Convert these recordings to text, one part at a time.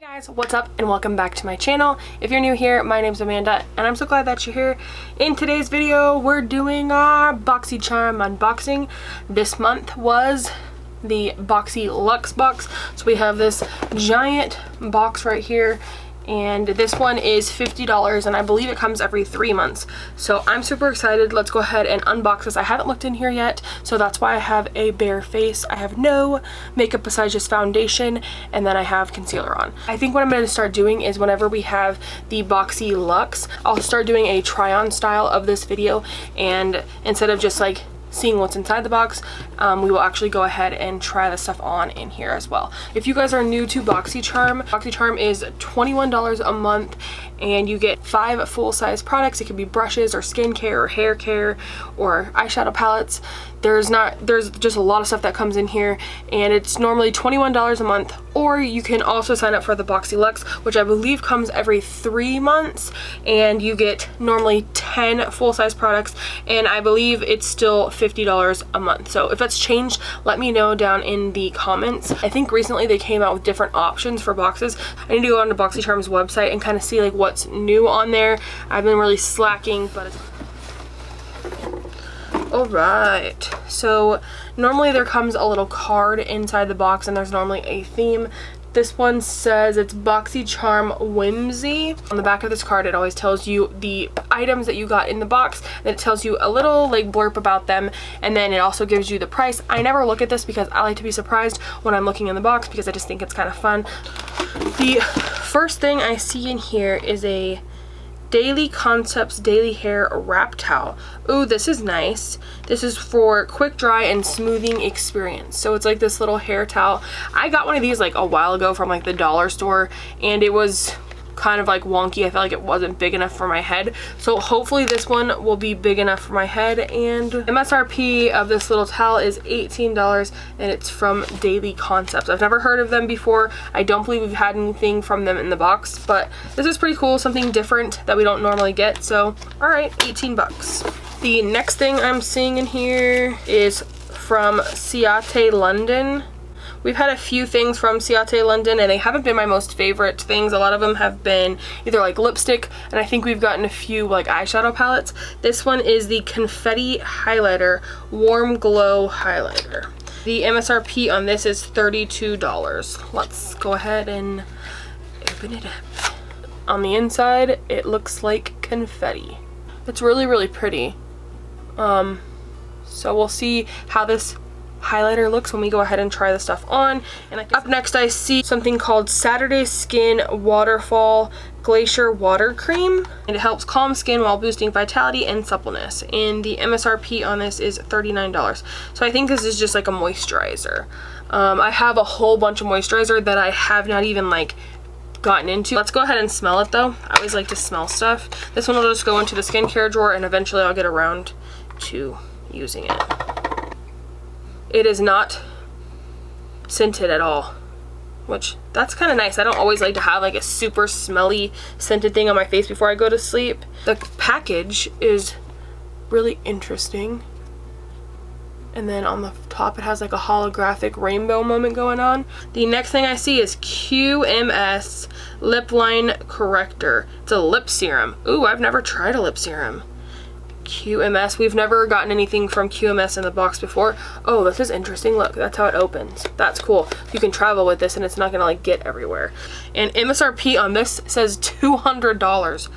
Hey guys, what's up and welcome back to my channel. If you're new here, my name's Amanda and I'm so glad that you're here. In today's video, we're doing our Boxycharm unboxing. This month was the Boxyluxe box. So we have this giant box right here, and this one is $50 and I believe it comes every 3 months. So I'm super excited. Let's go ahead and unbox this. I haven't looked in here yet, so that's why I have a bare face. I have no makeup besides just foundation, and then I have concealer on. I think what I'm going to start doing is whenever we have the Boxyluxe, I'll start doing a try-on style of this video, and instead of just like seeing what's inside the box, we will actually go ahead and try the stuff on in here as well. If you guys are new to Boxycharm, Boxycharm is $21 a month and you get 5 full-size products. It could be brushes or skincare or hair care or eyeshadow palettes. There's just a lot of stuff that comes in here, and it's normally $21 a month, or you can also sign up for the Boxyluxe, which I believe comes every 3 months, and you get normally 10 full-size products, and I believe it's still $50 a month. So if that's changed, let me know down in the comments. I think recently they came out with different options for boxes. I need to go onto Boxycharm's website and kind of see like what's new on there. I've been really slacking, but it's alright. So normally there comes a little card inside the box and there's normally a theme. This one says it's Boxycharm Whimsy. On the back of this card, it always tells you the items that you got in the box, and it tells you a little like blurb about them, and then it also gives you the price. I never look at this because I like to be surprised when I'm looking in the box because I just think it's kind of fun. The first thing I see in here is a Daily Concepts Daily Hair Wrap Towel. Ooh, this is nice. This is for quick dry and smoothing experience. So it's like this little hair towel. I got one of these like a while ago from like the dollar store, and it was kind of like wonky. I felt like it wasn't big enough for my head. So hopefully this one will be big enough for my head. And MSRP of this little towel is $18 and it's from Daily Concepts. I've never heard of them before. I don't believe we've had anything from them in the box, but this is pretty cool, something different that we don't normally get. So all right, 18 bucks. The next thing I'm seeing in here is from Ciate London. We've had a few things from Ciate London and they haven't been my most favorite things. A lot of them have been either like lipstick, and I think we've gotten a few like eyeshadow palettes. This one is the Confetti Highlighter Warm Glow Highlighter. The MSRP on this is $32. Let's go ahead and open it up. On the inside, it looks like confetti. It's really, really pretty. So we'll see how this highlighter looks when we go ahead and try the stuff on. And up next I see something called Saturday Skin Waterfall Glacier Water Cream, and it helps calm skin while boosting vitality and suppleness, and the MSRP on this is $39. So I think this is just like a moisturizer. I have a whole bunch of moisturizer that I have not even like gotten into. Let's go ahead and smell it though. I always like to smell stuff. This one will just go into the skincare drawer and eventually I'll get around to using it. It is not scented at all, which that's kind of nice. I don't always like to have like a super smelly scented thing on my face before I go to sleep. The package is really interesting. And then on the top it has like a holographic rainbow moment going on. The next thing I see is QMS Lip Line Corrector. It's a lip serum. Ooh, I've never tried a lip serum. QMS. We've never gotten anything from QMS in the box before. Oh, this is interesting. Look, that's how it opens. That's cool. You can travel with this and it's not gonna like get everywhere. And MSRP on this says $200.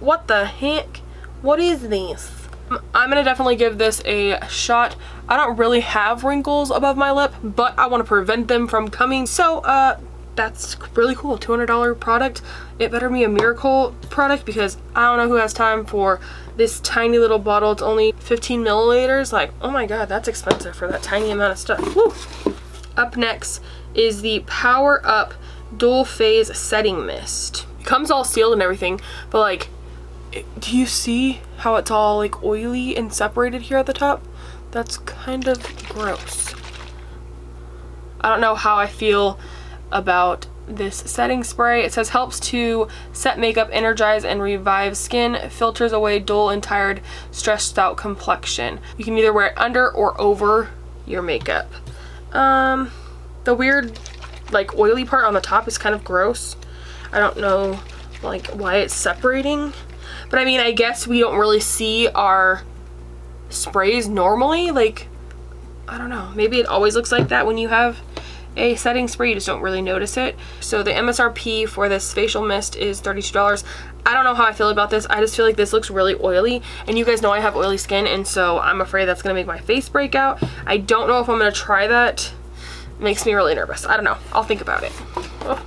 What the heck? What is this? I'm gonna definitely give this a shot. I don't really have wrinkles above my lip, but I want to prevent them from coming. So that's really cool. $200 product. It better be a miracle product because I don't know who has time for this tiny little bottle. It's only 15 milliliters. Like, oh my god, that's expensive for that tiny amount of stuff. Woo. Up next is the Power Up Dual Phase Setting Mist. It comes all sealed and everything, but like, do you see how it's all like oily and separated here at the top? That's kind of gross. I don't know how I feel about this setting spray. It says helps to set makeup, energize and revive skin, filters away dull and tired, stressed out complexion. You can either wear it under or over your makeup. The weird like oily part on the top is kind of gross. I don't know like why it's separating. But I mean, I guess we don't really see our sprays normally. Like, I don't know. Maybe it always looks like that when you have a setting spray. You just don't really notice it. So the MSRP for this facial mist is $32. I don't know how I feel about this. I just feel like this looks really oily. And you guys know I have oily skin, and so I'm afraid that's going to make my face break out. I don't know if I'm going to try that. It makes me really nervous. I don't know. I'll think about it. Oh.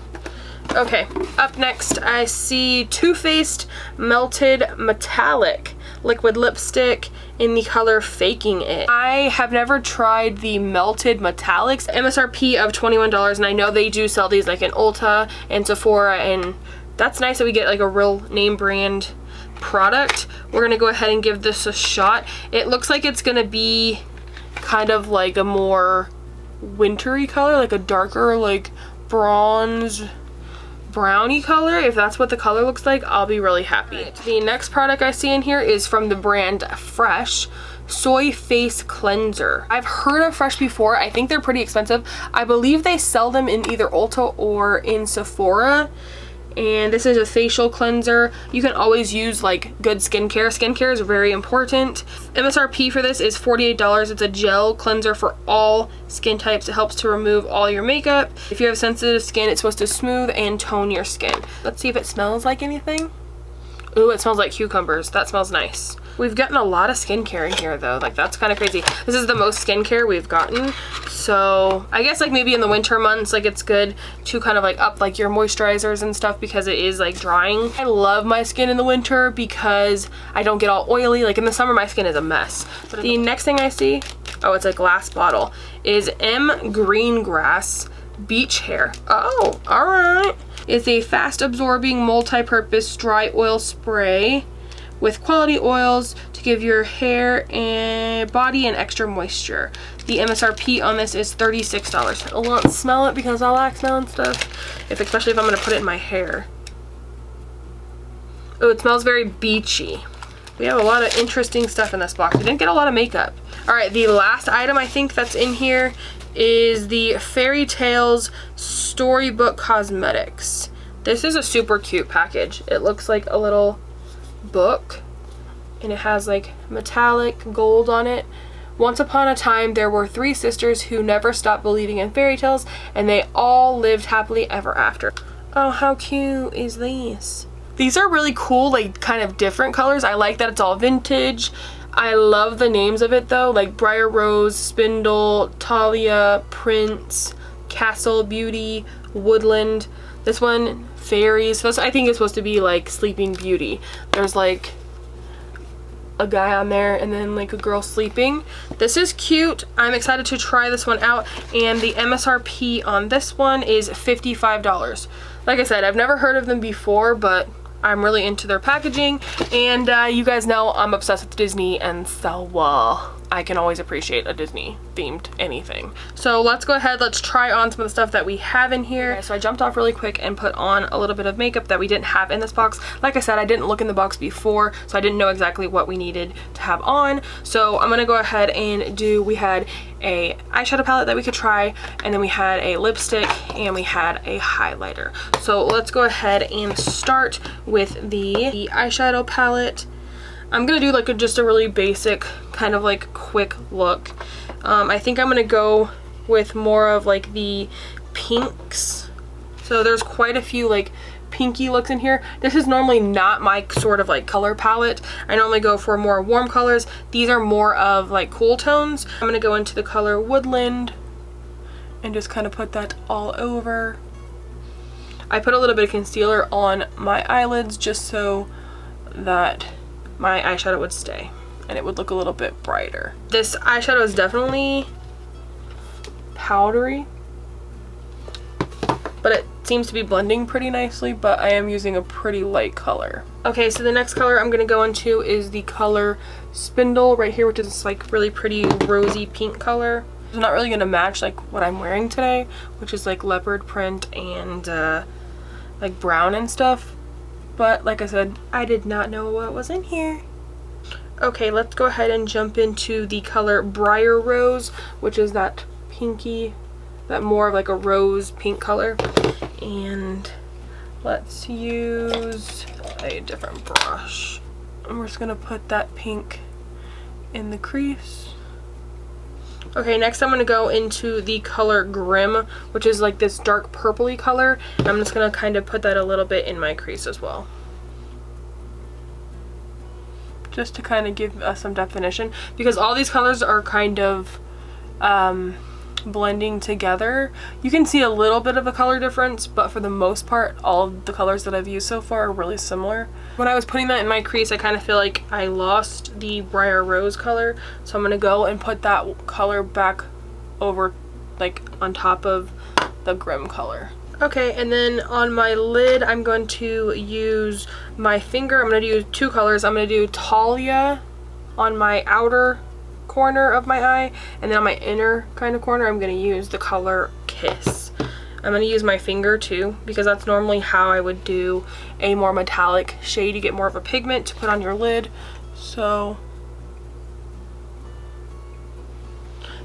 Okay, up next I see Too Faced Melted Metallic liquid lipstick in the color Faking It. I have never tried the melted metallics. MSRP of $21, and I know they do sell these like in Ulta and Sephora, and that's nice that we get like a real name brand product. We're gonna go ahead and give this a shot. It looks like it's gonna be kind of like a more wintry color, like a darker like bronze brownie color. If that's what the color looks like, I'll be really happy. Right. The next product I see in here is from the brand Fresh Soy Face Cleanser. I've heard of Fresh before. I think they're pretty expensive. I believe they sell them in either Ulta or in Sephora. And this is a facial cleanser. You can always use like good skincare. Skincare is very important. MSRP for this is $48. It's a gel cleanser for all skin types. It helps to remove all your makeup. If you have sensitive skin, it's supposed to smooth and tone your skin. Let's see if it smells like anything. Ooh, it smells like cucumbers. That smells nice. We've gotten a lot of skincare in here though. Like, that's kind of crazy. This is the most skincare we've gotten. So I guess like maybe in the winter months, like it's good to kind of like up like your moisturizers and stuff because it is like drying. I love my skin in the winter because I don't get all oily. Like in the summer, my skin is a mess. But the next thing I see, oh, it's a glass bottle, is M Greengrass Beach Hair. Oh, all right. It's a fast absorbing multi-purpose dry oil spray with quality oils to give your hair and body an extra moisture. The MSRP on this is $36. I won't smell it because I like smelling stuff, especially if I'm going to put it in my hair. Oh, it smells very beachy. We have a lot of interesting stuff in this box. We didn't get a lot of makeup. All right, the last item I think that's in here is the Fairy Tales Storybook Cosmetics. This is a super cute package. It looks like a little book, and it has like metallic gold on it. Once upon a time, there were 3 sisters who never stopped believing in fairy tales, and they all lived happily ever after. Oh, how cute is this? These are really cool, like kind of different colors. I like that it's all vintage. I love the names of it though, like Briar Rose, Spindle, Talia, Prince, Castle, Beauty, Woodland. This one, Fairies. This I think is supposed to be like Sleeping Beauty. There's like a guy on there and then like a girl sleeping. This is cute. I'm excited to try this one out, and the MSRP on this one is $55. Like I said, I've never heard of them before, but I'm really into their packaging, and you guys know I'm obsessed with Disney, and so I can always appreciate a Disney themed anything. So let's go ahead, let's try on some of the stuff that we have in here. Okay, so I jumped off really quick and put on a little bit of makeup that we didn't have in this box. Like I said, I didn't look in the box before, so I didn't know exactly what we needed to have on. So I'm gonna go ahead and we had a eyeshadow palette that we could try, and then we had a lipstick, and we had a highlighter. So let's go ahead and start with the eyeshadow palette. I'm gonna do like just a really basic kind of like quick look. I think I'm gonna go with more of like the pinks. So there's quite a few like pinky looks in here. This is normally not my sort of like color palette. I normally go for more warm colors. These are more of like cool tones. I'm gonna go into the color Woodland and just kind of put that all over. I put a little bit of concealer on my eyelids just so that my eyeshadow would stay and it would look a little bit brighter. This eyeshadow is definitely powdery, but it seems to be blending pretty nicely, but I am using a pretty light color. Okay, so the next color I'm gonna go into is the color Spindle right here, which is this like really pretty rosy pink color. It's not really gonna match like what I'm wearing today, which is like leopard print and like brown and stuff. But like I said, I did not know what was in here. Okay, let's go ahead and jump into the color Briar Rose, which is that pinky, that more of like a rose pink color. And Let's use a different brush. And we're just gonna put that pink in the crease. Okay, next I'm gonna go into the color Grim, which is like this dark purpley color. And I'm just gonna kind of put that a little bit in my crease as well, just to kind of give us some definition, because all these colors are kind of blending together. You can see a little bit of a color difference, but for the most part, all of the colors that I've used so far are really similar. When I was putting that in my crease, I kind of feel like I lost the Briar Rose color, so I'm gonna go and put that color back over, like on top of the Grim color. Okay, and then on my lid, I'm going to use my finger. I'm going to do two colors. I'm going to do Talia on my outer corner of my eye, and then on my inner kind of corner, I'm going to use the color Kiss. I'm going to use my finger too, because that's normally how I would do a more metallic shade. You get more of a pigment to put on your lid. So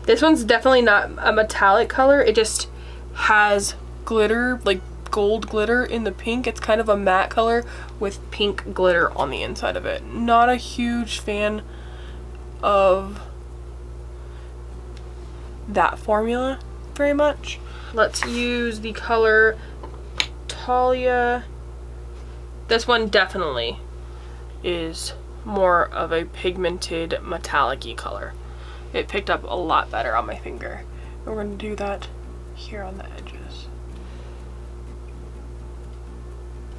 this one's definitely not a metallic color. It just has glitter, like gold glitter in the pink. It's kind of a matte color with pink glitter on the inside of it. Not a huge fan of that formula very much. Let's use the color Talia. This one definitely is more of a pigmented metallic-y color. It picked up a lot better on my finger. And we're going to do that here on the edges.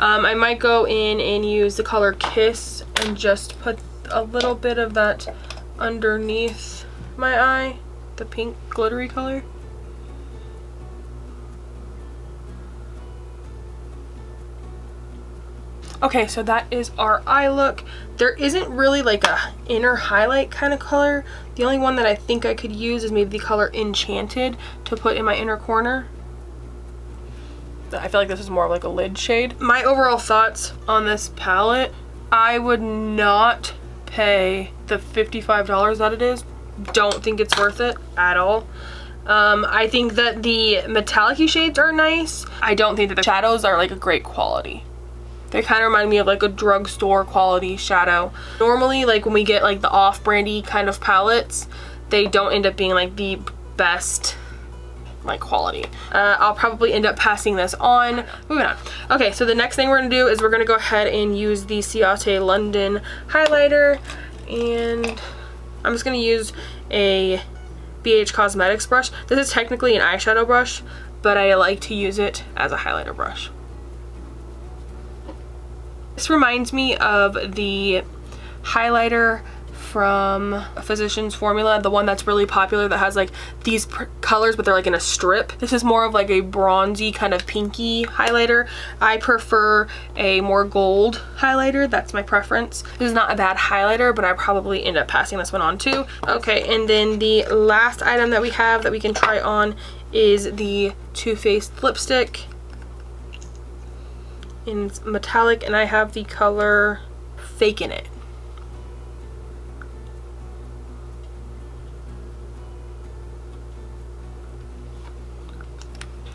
I might go in and use the color Kiss and just put a little bit of that underneath my eye, the pink glittery color. Okay, so that is our eye look. There isn't really like a inner highlight kind of color. The only one that I think I could use is maybe the color Enchanted to put in my inner corner. I feel like this is more of like a lid shade. My overall thoughts on this palette, I would not pay the $55 that it is. Don't think it's worth it at all. I think that the metallic-y shades are nice. I don't think that the shadows are like a great quality. They kind of remind me of like a drugstore quality shadow. Normally, like when we get like the off-brandy kind of palettes, they don't end up being like the best like quality. I'll probably end up passing this on. Moving on. Okay, so the next thing we're gonna do is we're gonna go ahead and use the Ciate London highlighter, and I'm just gonna use a BH Cosmetics brush. This is technically an eyeshadow brush, but I like to use it as a highlighter brush. This reminds me of the highlighter from Physicians Formula, the one that's really popular that has like these colors but they're like in a strip. This is more of like a bronzy kind of pinky highlighter. I prefer a more gold highlighter. That's my preference. This is not a bad highlighter, but I probably end up passing this one on too. Okay, and then the last item that we have that we can try on is the Too Faced lipstick. And it's metallic, and I have the color Fakin' It.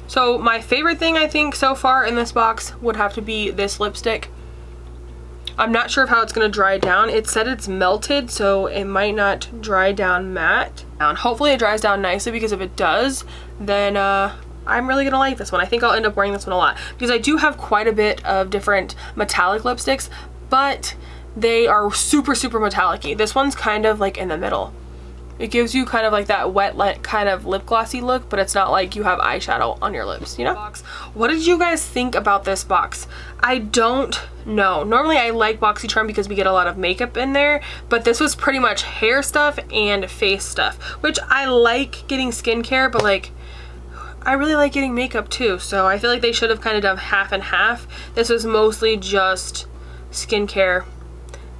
So my favorite thing I think so far in this box would have to be this lipstick. I'm not sure of how it's going to dry down. It said it's melted, so it might not dry down matte. And hopefully it dries down nicely, because if it does, then I'm really gonna like this one. I think I'll end up wearing this one a lot, because I do have quite a bit of different metallic lipsticks, but they are super metallic-y. This one's kind of like in the middle. It gives you kind of like that wet kind of lip glossy look, but it's not like you have eyeshadow on your lips, you know? What did you guys think about this box? I don't know. Normally I like Boxycharm because we get a lot of makeup in there, but this was pretty much hair stuff and face stuff, which I like getting skincare, but like I really like getting makeup too, so I feel like they should have kind of done half and half. This was mostly just skincare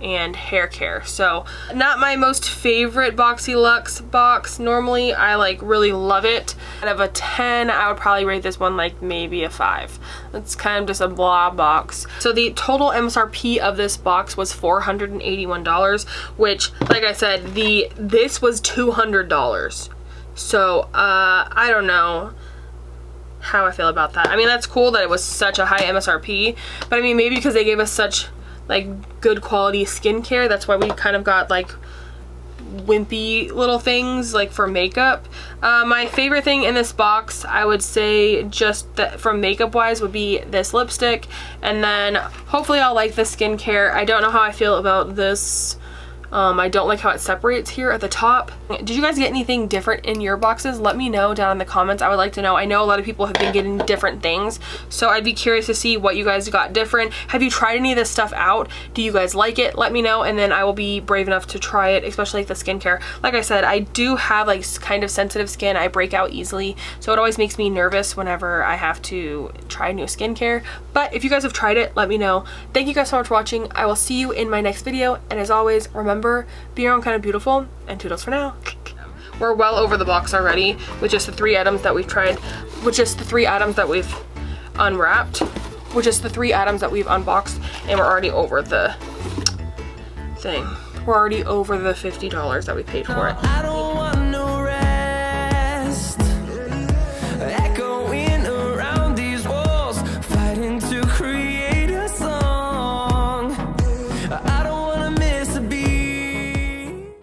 and hair care, so not my most favorite Boxyluxe box. Normally I like really love it. Out of a 10, I would probably rate this one like maybe a 5. It's kind of just a blah box. So the total MSRP of this box was $481, which, like I said, this was $200. So I don't know how I feel about that. I mean, that's cool that it was such a high MSRP, but I mean, maybe because they gave us such like good quality skincare, that's why we kind of got like wimpy little things like for makeup. My favorite thing in this box, I would say, just that from makeup wise, would be this lipstick, and then hopefully I'll like the skincare. I don't know how I feel about this. I don't like how it separates here at the top. Did you guys get anything different in your boxes? Let me know down in the comments. I would like to know. I know a lot of people have been getting different things, so I'd be curious to see what you guys got different. Have you tried any of this stuff out? Do you guys like it? Let me know, and then I will be brave enough to try it, especially like the skincare. Like I said, I do have like kind of sensitive skin. I break out easily, so it always makes me nervous whenever I have to try new skincare. But if you guys have tried it, let me know. Thank you guys so much for watching. I will see you in my next video, and as always, remember, be your own kind of beautiful, and toodles for now. We're well over the box already with just the 3 items that we've tried, with just the 3 items that we've unwrapped, with just the 3 items that we've unboxed, and we're already over the thing. We're already over the $50 that we paid for it.